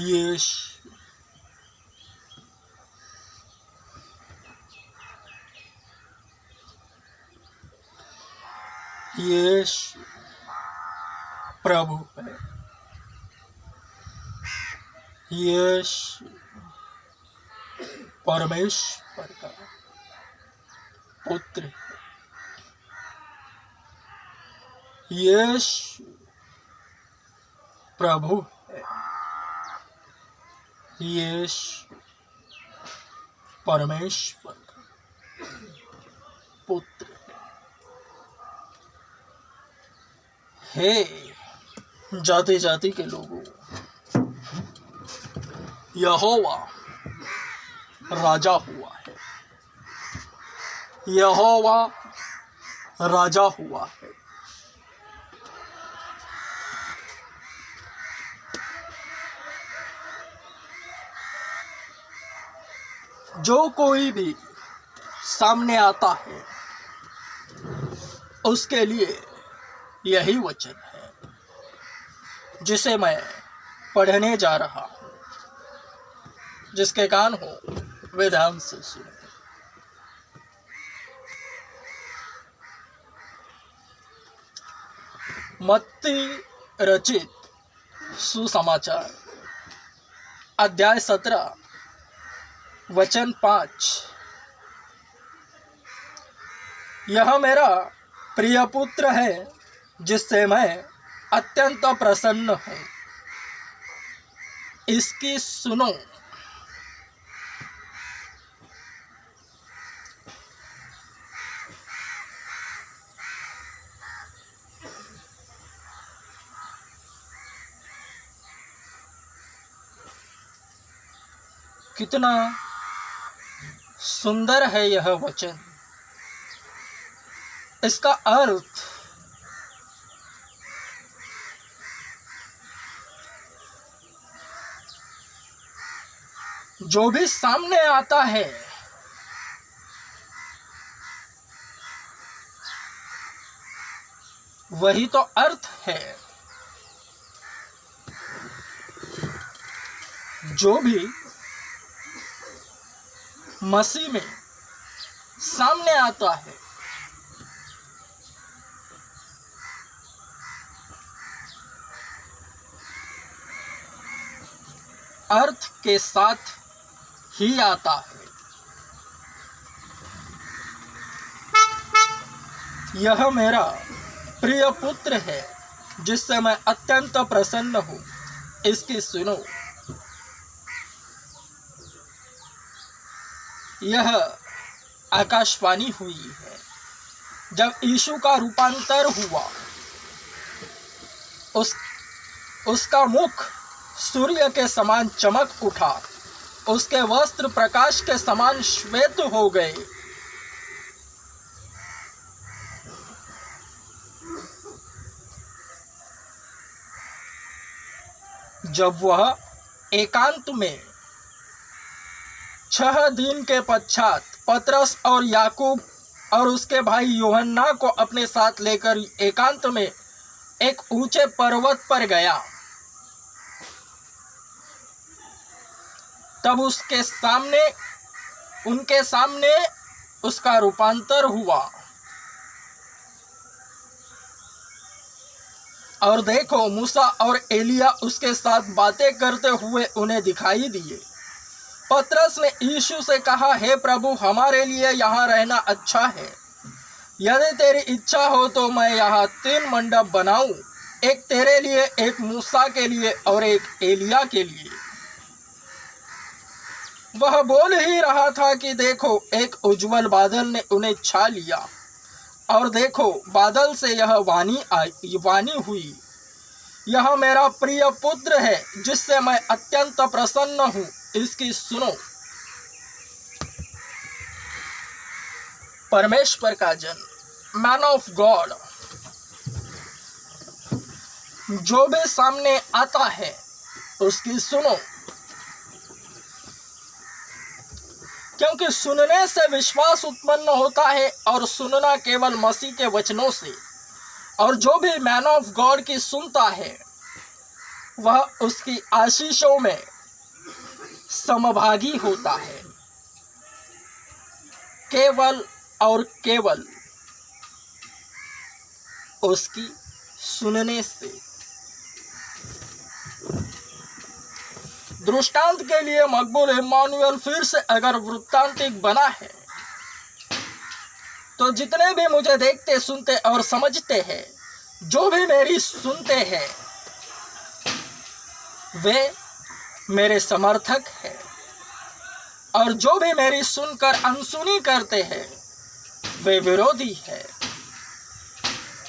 यीशु, यीशु प्रभु है। यीशु परमेश्वर का पुत्र है। यीशु प्रभु है। यीशु परमेश्वर का पुत्र है। हे जाति जाति के लोगों, यहोवा राजा हुआ है। यहोवा राजा हुआ है। जो कोई भी सामने आता है उसके लिए यही वचन है जिसे मैं पढ़ने जा रहा हूँ। जिसके कान हो वे ध्यान से सुने। मत्ती रचित सुसमाचार अध्याय 17 वचन 5। यह मेरा प्रिय पुत्र है जिससे मैं अत्यंत प्रसन्न हूँ, इसकी सुनो। कितना सुंदर है यह वचन। इसका अर्थ जो भी सामने आता है वही तो अर्थ है। जो भी मसीह में सामने आता है अर्थ के साथ ही आता है। यह मेरा प्रिय पुत्र है जिससे मैं अत्यंत प्रसन्न हूँ, इसकी सुनो। यह आकाशवाणी हुई है जब यीशु का रूपांतर हुआ। उसका मुख सूर्य के समान चमक उठा, उसके वस्त्र प्रकाश के समान श्वेत हो गए। जब वह एकांत में 6 दिन के पश्चात पतरस और याकूब और उसके भाई यूहन्ना को अपने साथ लेकर एकांत में एक ऊंचे पर्वत पर गया, तब उनके सामने उसका रूपांतर हुआ। और देखो, मूसा और एलिया उसके साथ बातें करते हुए उन्हें दिखाई दिए। पतरस ने यीशु से कहा, हे प्रभु, हमारे लिए यहाँ रहना अच्छा है। यदि तेरी इच्छा हो तो मैं यहाँ 3 मंडप बनाऊं, एक तेरे लिए, एक मूसा के लिए और एक एलिया के लिए। वह बोल ही रहा था कि देखो, एक उज्जवल बादल ने उन्हें छा लिया और देखो, बादल से यह वाणी हुई, यह मेरा प्रिय पुत्र है जिससे मैं अत्यंत प्रसन्न हूँ, इसकी सुनो। परमेश्वर का जन, मैन ऑफ गॉड, जो भी सामने आता है उसकी सुनो, क्योंकि सुनने से विश्वास उत्पन्न होता है और सुनना केवल मसीह के वचनों से। और जो भी मैन ऑफ गॉड की सुनता है वह उसकी आशीषों में समभागी होता है, केवल और केवल उसकी सुनने से। दृष्टांत के लिए मकबूल इम्मानुएल फिर से अगर वृत्तांतिक बना है, तो जितने भी मुझे देखते, सुनते और समझते हैं, जो भी मेरी सुनते हैं, वे मेरे समर्थक हैं, और जो भी मेरी सुनकर अनसुनी करते हैं, वे विरोधी हैं।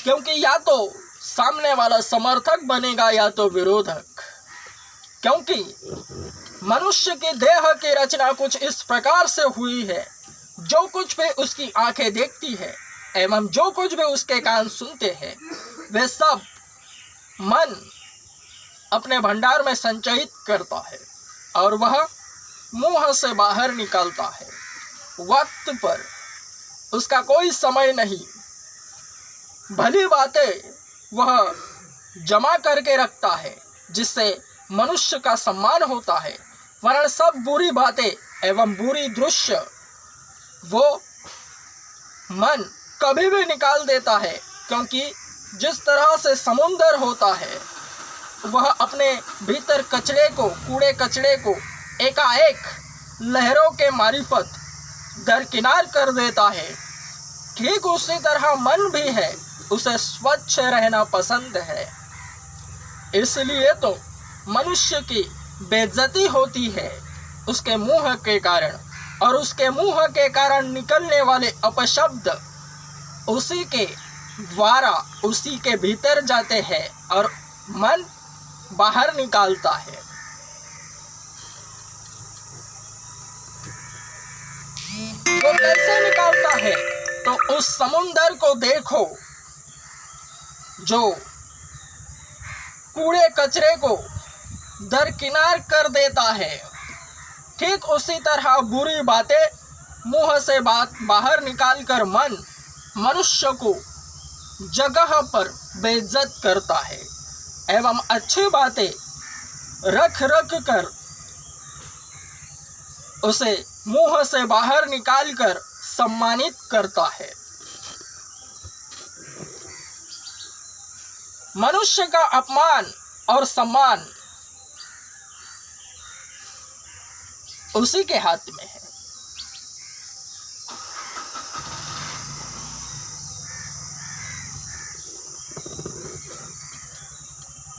क्योंकि या तो सामने वाला समर्थक बनेगा या तो विरोधक। क्योंकि मनुष्य की देह की रचना कुछ इस प्रकार से हुई है, जो कुछ भी उसकी आंखें देखती है एवं जो कुछ भी उसके कान सुनते हैं, वे सब मन अपने भंडार में संचयित करता है और वह मुंह से बाहर निकालता है। वक्त पर उसका कोई समय नहीं। भली बातें वह जमा करके रखता है जिससे मनुष्य का सम्मान होता है, वरन सब बुरी बातें एवं बुरी दृश्य वो मन कभी भी निकाल देता है। क्योंकि जिस तरह से समुंदर होता है, वह अपने भीतर कचरे को, कूड़े कचरे को एकाएक लहरों के मारिफत दरकिनार कर देता है, ठीक उसी तरह मन भी है, उसे स्वच्छ रहना पसंद है। इसलिए तो मनुष्य की बेइज्जती होती है उसके मुंह के कारण, और उसके मुंह के कारण निकलने वाले अपशब्द उसी के द्वारा उसी के भीतर जाते हैं और मन बाहर निकालता है। वो कैसे निकालता है? तो उस समुंदर को देखो जो कूड़े कचरे को दरकिनार कर देता है, ठीक उसी तरह बुरी बातें मुंह से बात बाहर निकालकर मन मनुष्य को जगह पर बेइज्जत करता है एवं अच्छी बातें रख रख कर उसे मुंह से बाहर निकालकर सम्मानित करता है। मनुष्य का अपमान और सम्मान उसी के हाथ में है।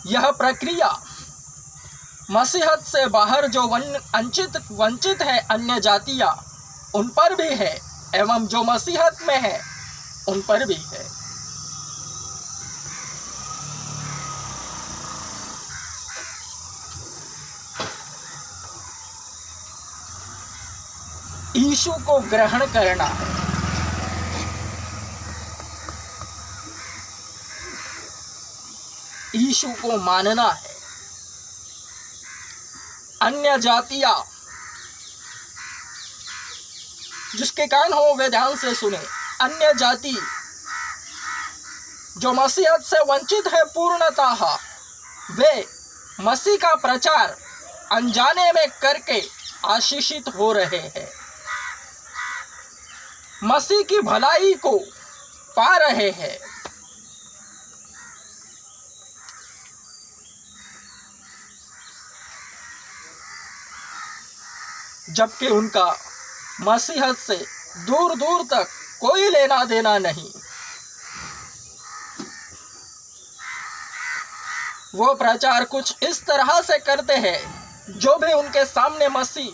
यह प्रक्रिया मसीहत से बाहर जो वंचित है अन्य जातियां, उन पर भी है एवं जो मसीहत में है उन पर भी है। यीशु को ग्रहण करना है। यीशु को मानना है। अन्य जातियां जिसके कान हो वे ध्यान से सुने। अन्य जाति जो मसीहत से वंचित है पूर्णतः, वे मसीह का प्रचार अनजाने में करके आशीषित हो रहे हैं, मसीह की भलाई को पा रहे हैं। जबकि उनका मसीहत से दूर दूर तक कोई लेना देना नहीं। वो प्रचार कुछ इस तरह से करते हैं, जो भी उनके सामने मसीह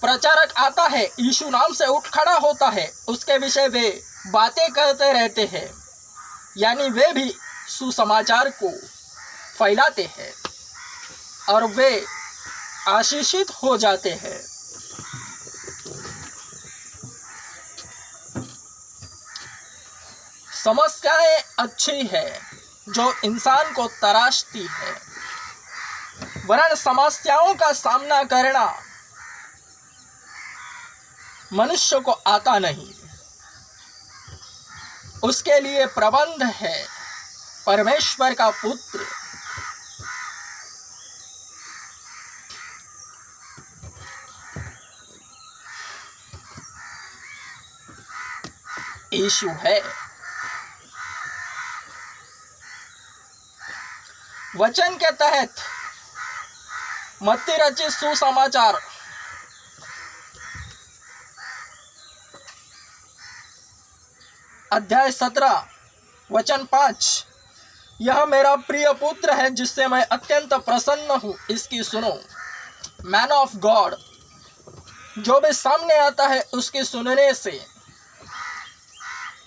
प्रचारक आता है, यीशु नाम से उठ खड़ा होता है, उसके विषय वे बातें करते रहते हैं। यानी वे भी सुसमाचार को फैलाते हैं और वे आशीषित हो जाते हैं। समस्याएं अच्छी है जो इंसान को तराशती है, वरन समस्याओं का सामना करना मनुष्य को आता नहीं। उसके लिए प्रबंध है परमेश्वर का पुत्र। यीशु है। वचन के तहत मत्ती रचित सुसमाचार अध्याय 17 वचन 5, यह मेरा प्रिय पुत्र है जिससे मैं अत्यंत प्रसन्न हूँ, इसकी सुनो। मैन ऑफ गॉड, जो भी सामने आता है उसके सुनने से,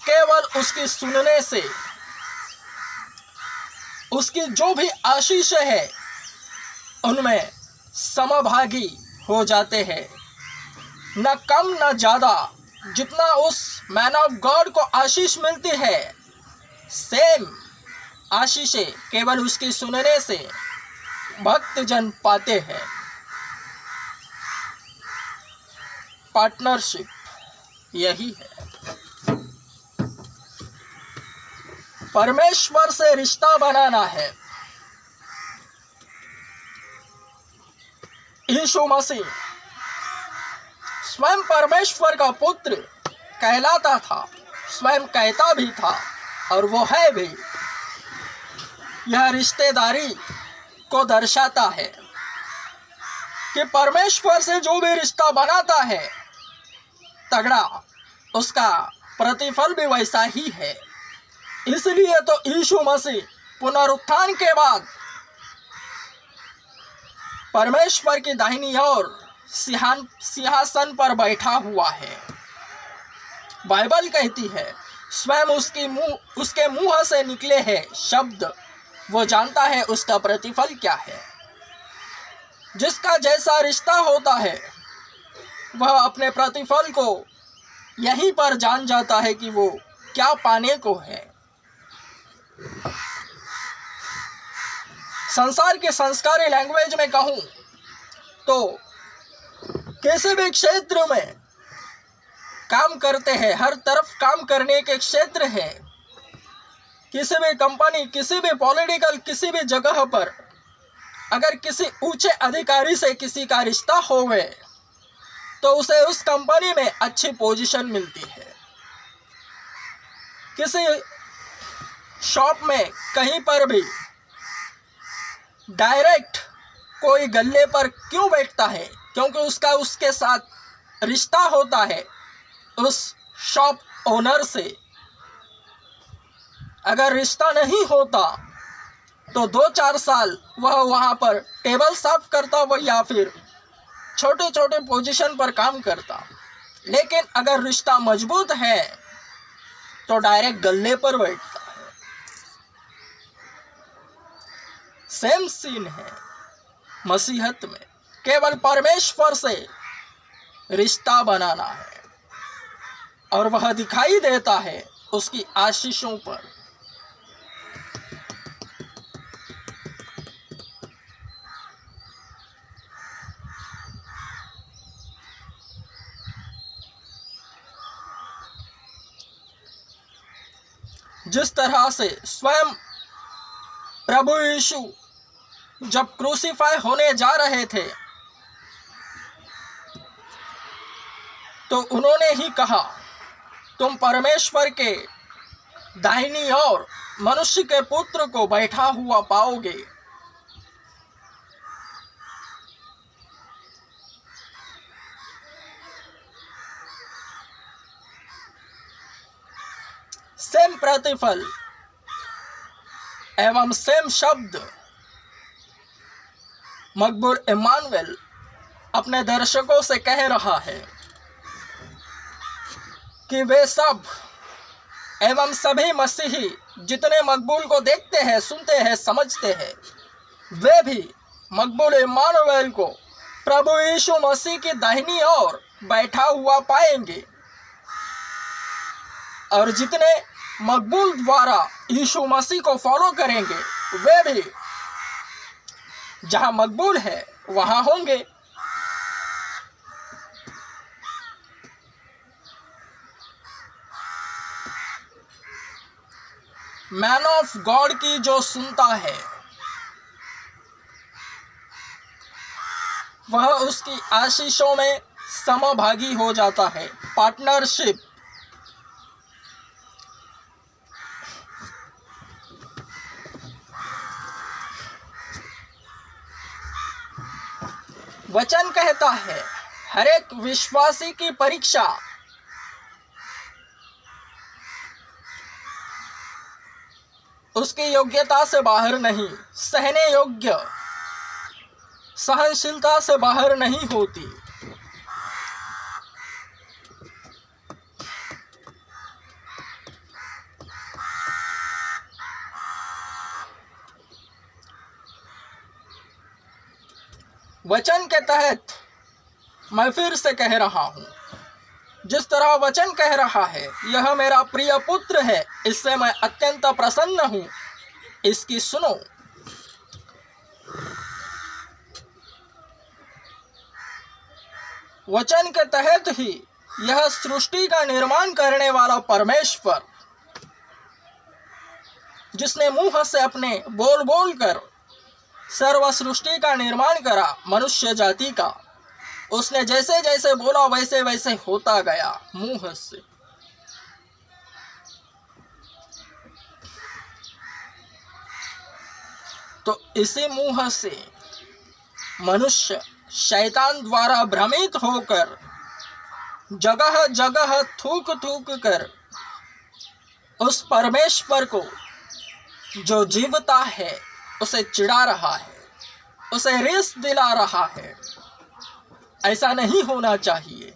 केवल उसकी सुनने से उसकी जो भी आशीष है उनमें समभागी हो जाते हैं, न कम न ज़्यादा। जितना उस मैन ऑफ गॉड को आशीष मिलती है, सेम आशीषें केवल उसकी सुनने से भक्तजन पाते हैं। पार्टनरशिप यही है। परमेश्वर से रिश्ता बनाना है। यीशु मसीह स्वयं परमेश्वर का पुत्र कहलाता था, स्वयं कहता भी था और वो है भी। यह रिश्तेदारी को दर्शाता है कि परमेश्वर से जो भी रिश्ता बनाता है तगड़ा, उसका प्रतिफल भी वैसा ही है। इसलिए तो यीशु मसीह पुनरुत्थान के बाद परमेश्वर की दाहिनी ओर सिंहासन पर बैठा हुआ है। बाइबल कहती है स्वयं उसके मुंह से निकले हैं शब्द, वो जानता है उसका प्रतिफल क्या है। जिसका जैसा रिश्ता होता है वह अपने प्रतिफल को यहीं पर जान जाता है कि वो क्या पाने को है। संसार के संस्कारी लैंग्वेज में कहूं तो किसी भी क्षेत्र में काम करते हैं, हर तरफ काम करने के क्षेत्र है। किसी भी कंपनी, किसी भी पॉलिटिकल, किसी भी जगह पर अगर किसी ऊंचे अधिकारी से किसी का रिश्ता होवे तो उसे उस कंपनी में अच्छी पोजीशन मिलती है। किसी शॉप में कहीं पर भी डायरेक्ट कोई गल्ले पर क्यों बैठता है? क्योंकि उसके साथ रिश्ता होता है उस शॉप ओनर से। अगर रिश्ता नहीं होता तो 2-4 साल वह वहाँ पर टेबल साफ करता हो या फिर छोटे छोटे पोजीशन पर काम करता। लेकिन अगर रिश्ता मजबूत है तो डायरेक्ट गल्ले पर बैठता है। सेम सीन है मसीहत में। केवल परमेश्वर से रिश्ता बनाना है और वह दिखाई देता है उसकी आशीषों पर। जिस तरह से स्वयं प्रभु यीशु जब क्रूसीफाई होने जा रहे थे तो उन्होंने ही कहा, तुम परमेश्वर के दाहिनी ओर मनुष्य के पुत्र को बैठा हुआ पाओगे। सेम प्रतिफल एवं सेम शब्द मकबूल इमानुएल अपने दर्शकों से कह रहा है कि वे सब एवं सभी मसीही जितने मकबूल को देखते हैं, सुनते हैं, समझते हैं, वे भी मकबूल इमानुएल को प्रभु यीशु मसीह की दाहिनी ओर बैठा हुआ पाएंगे। और जितने मकबूल द्वारा यीशु मसीह को फॉलो करेंगे वे भी जहां मकबूल है वहां होंगे। मैन ऑफ गॉड की जो सुनता है वह उसकी आशीषों में समभागी हो जाता है। पार्टनरशिप वचन कहता है हर एक विश्वासी की परीक्षा उसकी योग्यता से बाहर नहीं, सहने योग्य सहनशीलता से बाहर नहीं होती। वचन के तहत मैं फिर से कह रहा हूं, जिस तरह वचन कह रहा है यह मेरा प्रिय पुत्र है, इससे मैं अत्यंत प्रसन्न हूं, इसकी सुनो। वचन के तहत ही यह सृष्टि का निर्माण करने वाला परमेश्वर, जिसने मुंह से अपने बोल बोल कर सर्व सृष्टि का निर्माण करा मनुष्य जाति का, उसने जैसे जैसे बोला वैसे वैसे होता गया मुंह से। तो इसी मुंह से मनुष्य शैतान द्वारा भ्रमित होकर जगह जगह थूक थूक कर उस परमेश्वर को जो जीवता है उसे चिढ़ा रहा है, उसे रिस दिला रहा है। ऐसा नहीं होना चाहिए।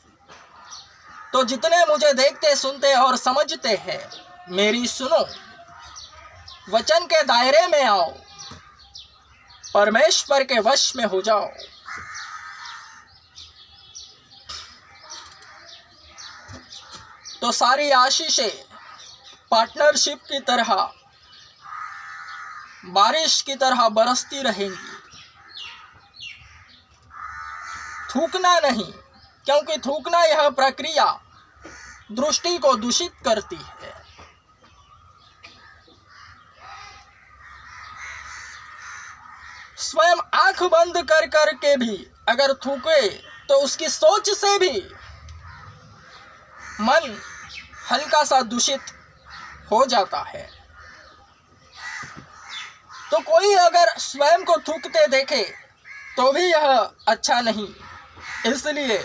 तो जितने मुझे देखते सुनते और समझते हैं, मेरी सुनो, वचन के दायरे में आओ, परमेश्वर के वश में हो जाओ। तो सारी आशीषें पार्टनरशिप की तरह बारिश की तरह बरसती रहेंगी। थूकना नहीं, क्योंकि थूकना यह प्रक्रिया दृष्टि को दूषित करती है। स्वयं आंख बंद कर करके भी अगर थूके तो उसकी सोच से भी मन हल्का सा दूषित हो जाता है। तो कोई अगर स्वयं को थूकते देखे तो भी यह अच्छा नहीं। इसलिए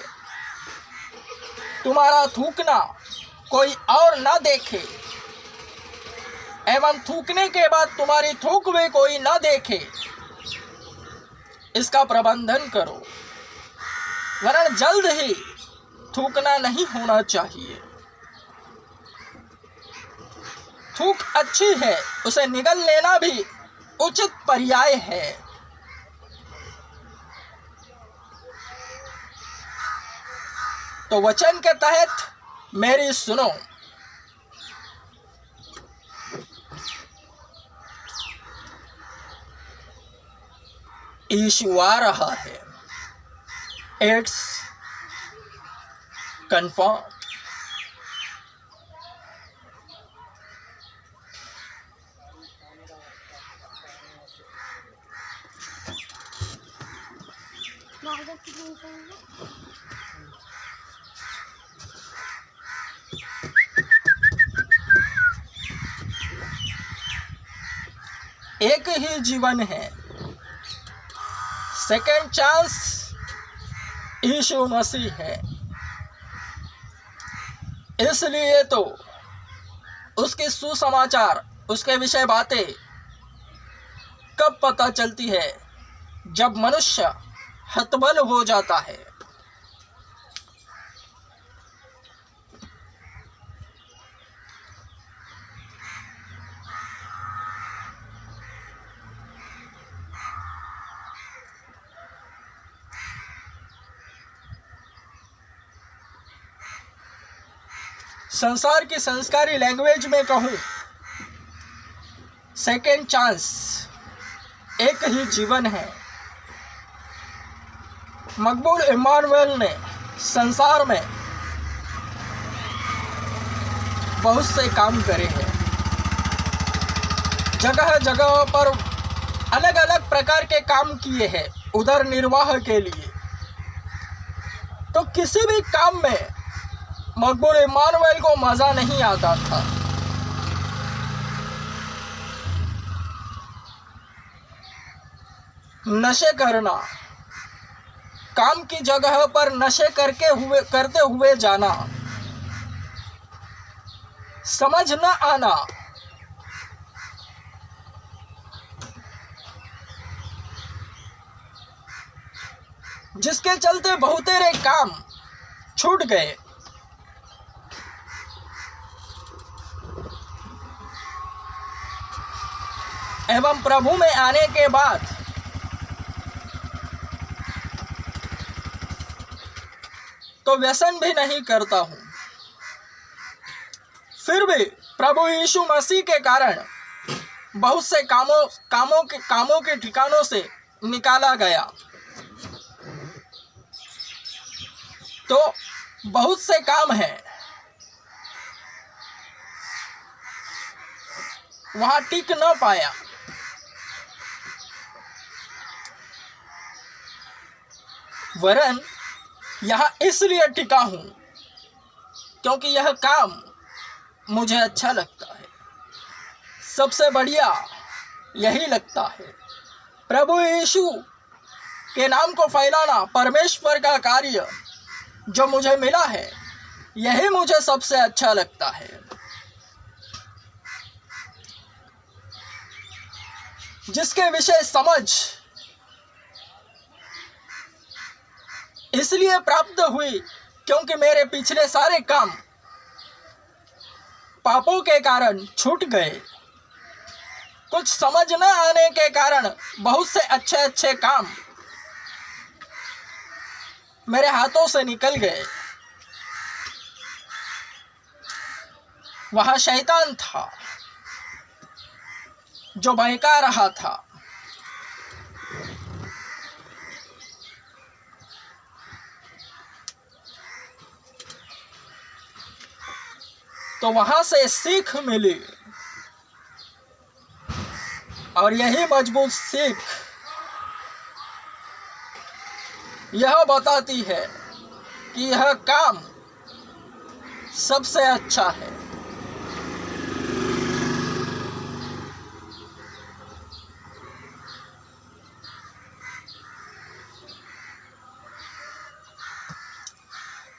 तुम्हारा थूकना कोई और ना देखे, एवं थूकने के बाद तुम्हारी थूक भी कोई ना देखे, इसका प्रबंधन करो, वरना जल्द ही थूकना नहीं होना चाहिए। थूक अच्छी है, उसे निगल लेना भी उचित पर्याय है। तो वचन के तहत मेरी सुनो। यीशु आ रहा है, इट्स कंफर्म। एक ही जीवन है, सेकेंड चांस यीशु मसीह है। इसलिए तो उसके सुसमाचार, उसके विषय बातें कब पता चलती है? जब मनुष्य हतबल हो जाता है। संसार की संस्कारी लैंग्वेज में कहूं, सेकेंड चांस, एक ही जीवन है। मकबूल इमानुएल ने संसार में बहुत से काम करे हैं। जगह जगह पर अलग अलग प्रकार के काम किए हैं उदर निर्वाह के लिए। तो किसी भी काम में मकबूल इमानुएल को मजा नहीं आता था। नशे करना, काम की जगह पर नशे करते हुए जाना, समझ न आना, जिसके चलते बहुतेरे काम छूट गए। एवं प्रभु में आने के बाद तो व्यसन भी नहीं करता हूं। फिर भी प्रभु यीशु मसीह के कारण बहुत से कामों के ठिकानों से निकाला गया। तो बहुत से काम हैं, वहां टिक न पाया। वरन यहां इसलिए टिका हूं क्योंकि यह काम मुझे अच्छा लगता है, सबसे बढ़िया यही लगता है। प्रभु यीशु के नाम को फैलाना, परमेश्वर का कार्य जो मुझे मिला है, यही मुझे सबसे अच्छा लगता है। जिसके विषय समझ इसलिए प्राप्त हुई क्योंकि मेरे पिछले सारे काम पापों के कारण छूट गए। कुछ समझ न आने के कारण बहुत से अच्छे अच्छे काम मेरे हाथों से निकल गए। वहां शैतान था जो बहका रहा था। तो वहां से सीख मिली, और यही मजबूत सीख यह बताती है कि यह काम सबसे अच्छा है।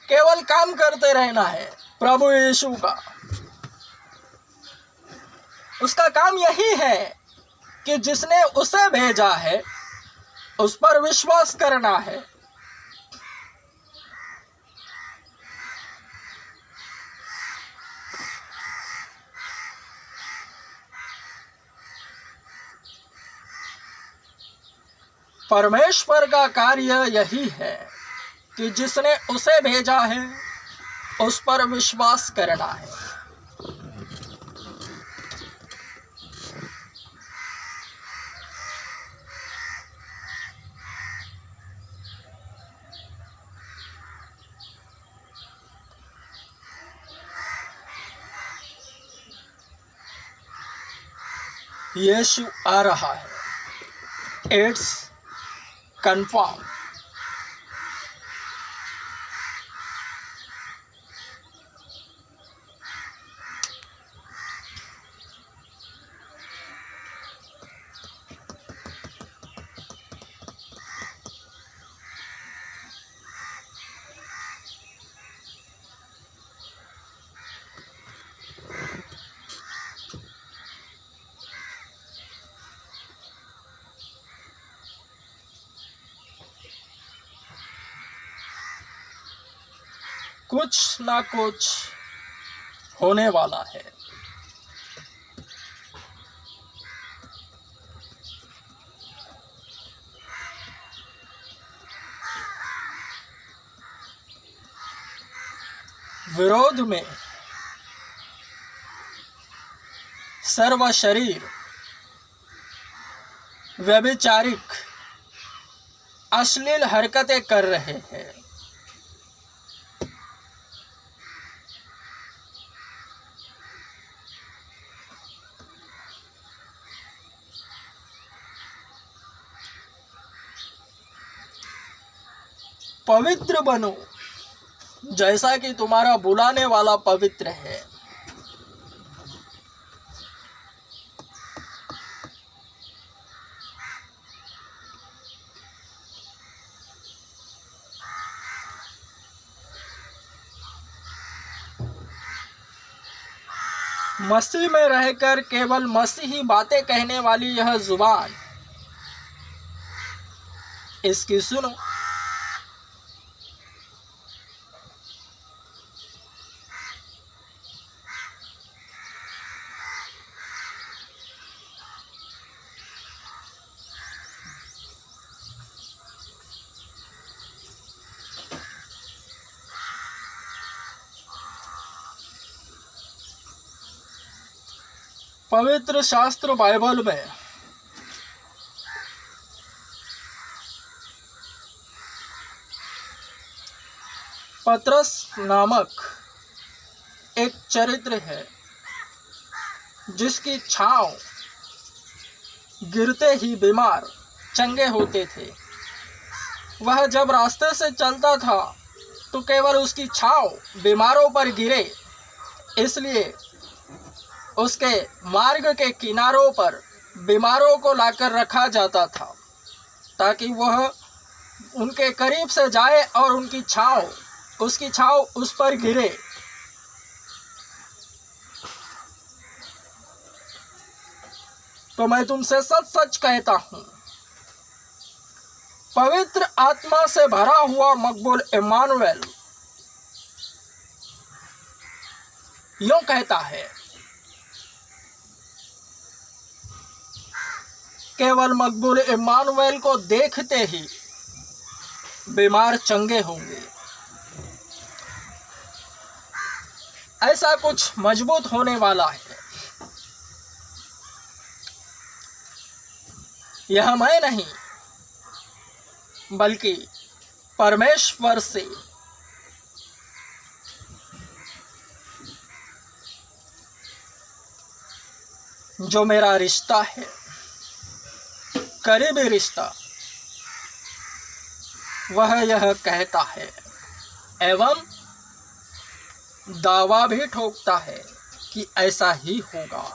केवल काम करते रहना है प्रभु यीशु का। उसका काम यही है कि जिसने उसे भेजा है उस पर विश्वास करना है। परमेश्वर का कार्य यही है कि जिसने उसे भेजा है उस पर विश्वास करना है। यीशु आ रहा है, इट्स कंफर्म। कुछ ना कुछ होने वाला है। विरोध में सर्व शरीर व्यभिचारिक अश्लील हरकतें कर रहे हैं। पवित्र बनो जैसा कि तुम्हारा बुलाने वाला पवित्र है। मसीह में रहकर केवल मसीही बातें कहने वाली यह जुबान, इसकी सुनो। पवित्र शास्त्र बाइबल में पतरस नामक एक चरित्र है जिसकी छांव गिरते ही बीमार चंगे होते थे। वह जब रास्ते से चलता था तो केवल उसकी छांव बीमारों पर गिरे, इसलिए उसके मार्ग के किनारों पर बीमारों को लाकर रखा जाता था ताकि वह उनके करीब से जाए और उसकी छांव उस पर गिरे। तो मैं तुमसे सच सच कहता हूं, पवित्र आत्मा से भरा हुआ मकबूल इम्मानुएल यूं कहता है, केवल मकबूल इम्मानुएल को देखते ही बीमार चंगे होंगे। ऐसा कुछ मजबूत होने वाला है। यह मैं नहीं बल्कि परमेश्वर से जो मेरा रिश्ता है, करीबी रिश्ता, वह यह कहता है एवं दावा भी ठोकता है कि ऐसा ही होगा।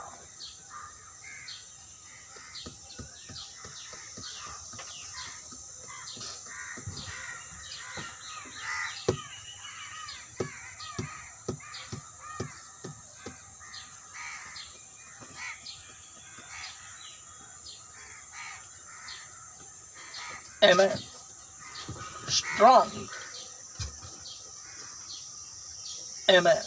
Amen. Strong. Amen.